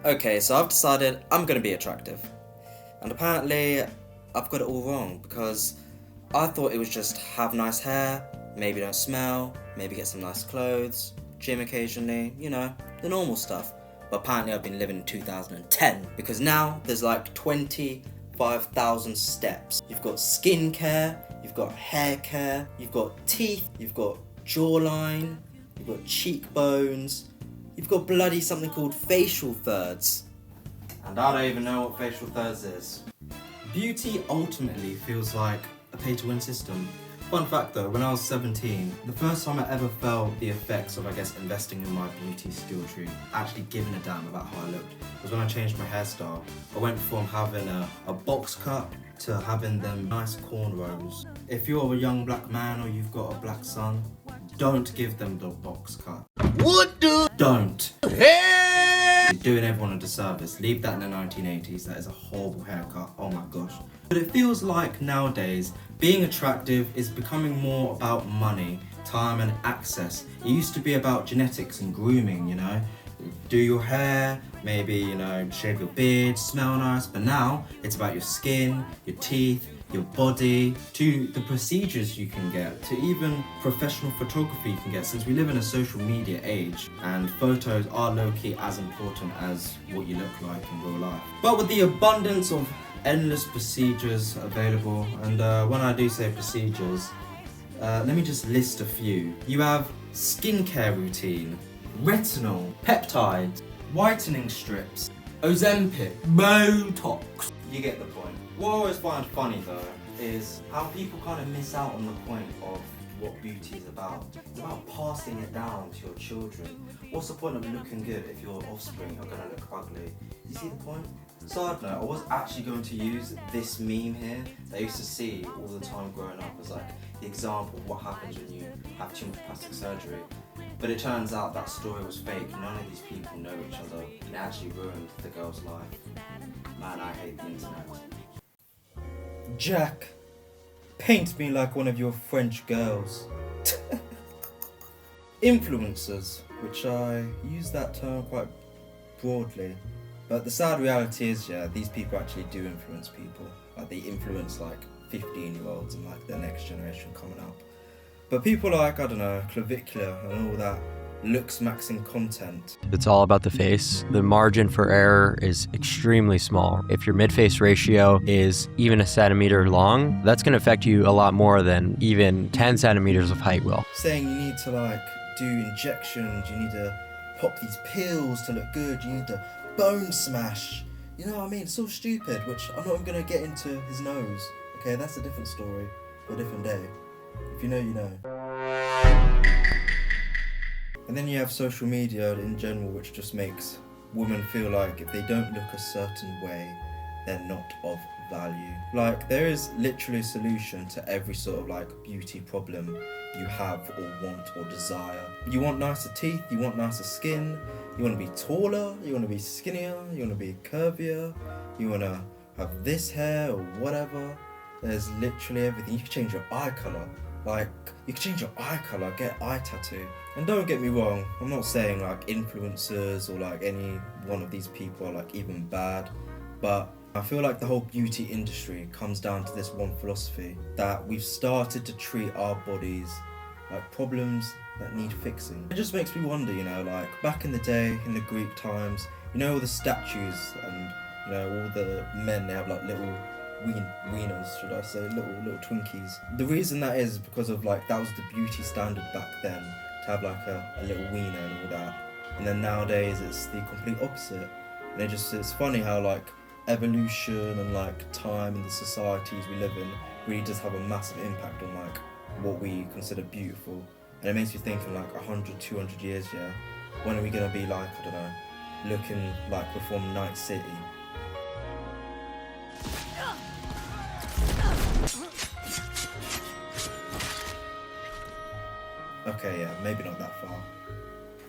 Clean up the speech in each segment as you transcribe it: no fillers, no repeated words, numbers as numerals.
Okay, so I've decided I'm gonna be attractive. And apparently, I've got it all wrong because I thought it was just have nice hair, maybe don't smell, maybe get some nice clothes, gym occasionally, the normal stuff. But apparently I've been living in 2010 because now there's like 25,000 steps. You've got skincare, you've got hair care, you've got teeth, you've got jawline, you've got cheekbones, you've got bloody something called facial thirds. And I don't even know what facial thirds is. Beauty ultimately feels like a pay-to-win system. Fun fact though, when I was 17, the first time I ever felt the effects of, investing in my beauty skill tree, actually giving a damn about how I looked, was when I changed my hairstyle. I went from having a box cut to having them nice cornrows. If you're a young black man or you've got a black son, don't give them the box cut. What the? Don't. Hey! You're doing everyone a disservice. Leave that in the 1980s. That is a horrible haircut. Oh my gosh. But it feels like nowadays, being attractive is becoming more about money, time and access. It used to be about genetics and grooming, Do your hair, maybe, shave your beard, smell nice. But now, it's about your skin, your teeth, your body, to the procedures you can get, to even professional photography you can get, since we live in a social media age and photos are low-key as important as what you look like in real life. But with the abundance of endless procedures available, and when I do say procedures, let me just list a few. You have skincare routine, retinol, peptides, whitening strips, Ozempic, Botox. You get the point. What I always find funny though is how people kind of miss out on the point of what beauty is about. It's about passing it down to your children. What's the point of looking good if your offspring are going to look ugly? You see the point? Side note, I was actually going to use this meme here that I used to see all the time growing up as like the example of what happens when you have too much plastic surgery. But it turns out that story was fake. None of these people know each other, and it actually ruined the girl's life. Man, I hate the internet. Jack, paint me like one of your French girls. Influencers, which I use that term quite broadly. But the sad reality is, these people actually do influence people. Like, they influence, 15-year-olds and, the next generation coming up. But people like, Clavicular and all that looks maxing content. It's all about the face. The margin for error is extremely small. If your mid-face ratio is even a centimeter long, that's going to affect you a lot more than even 10 centimeters of height will. Saying you need to, do injections, you need to pop these pills to look good, you need to bone smash. You know what I mean? It's so stupid, which I'm not even going to get into his nose. Okay, that's a different story for a different day. If you know, you know. And then you have social media in general, which just makes women feel like if they don't look a certain way, they're not of value. There is literally a solution to every sort of beauty problem you have or want or desire. You want nicer teeth, you want nicer skin, you want to be taller, you want to be skinnier, you want to be curvier, you want to have this hair or whatever. There's literally everything. You can change your eye colour. You can change your eye colour, get eye tattoo. And don't get me wrong, I'm not saying influencers or any one of these people are even bad, but I feel like the whole beauty industry comes down to this one philosophy, that we've started to treat our bodies like problems that need fixing. It just makes me wonder, back in the day, in the Greek times, all the statues and, all the men, they have little wieners, should I say, little Twinkies. The reason that is because of that was the beauty standard back then, to have a little wiener and all that. And then nowadays it's the complete opposite. And it's funny how evolution and time and the societies we live in really does have a massive impact on what we consider beautiful. And it makes me think in 100, 200 years, when are we gonna be looking like we're from Night City? Okay, maybe not that far.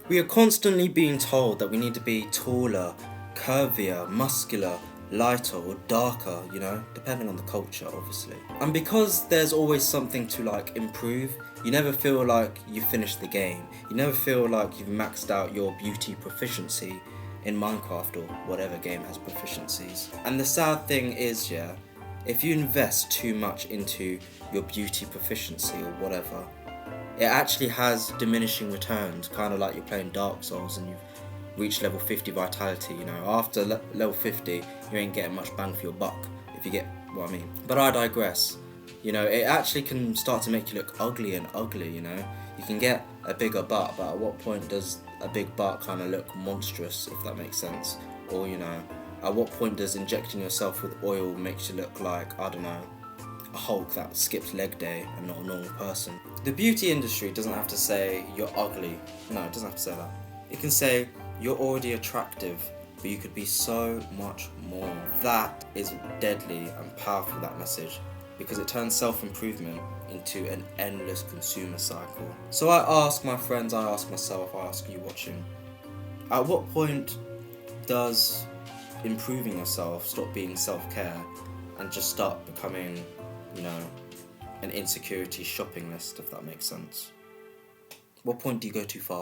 We are constantly being told that we need to be taller, curvier, muscular, lighter or darker, depending on the culture, obviously. And because there's always something to improve, you never feel like you've finished the game. You never feel like you've maxed out your beauty proficiency in Minecraft or whatever game has proficiencies. And the sad thing is, yeah, if you invest too much into your beauty proficiency or whatever, it actually has diminishing returns, kind of like you're playing Dark Souls and you've reached level 50 vitality, you know. After level 50, you ain't getting much bang for your buck, if you get what I mean. But I digress. You know, it actually can start to make you look ugly and ugly, you know. You can get a bigger butt, but at what point does a big butt kind of look monstrous, if that makes sense? Or, you know, at what point does injecting yourself with oil makes you look like, I don't know, a Hulk that skips leg day and not a normal person? The beauty industry doesn't have to say you're ugly. No, it doesn't have to say that. It can say you're already attractive, but you could be so much more. That is deadly and powerful, that message, because it turns self-improvement into an endless consumer cycle. So I ask my friends, I ask myself, I ask you watching, at what point does improving yourself stop being self-care and just start becoming, you know, an insecurity shopping list, if that makes sense? What point do you go too far?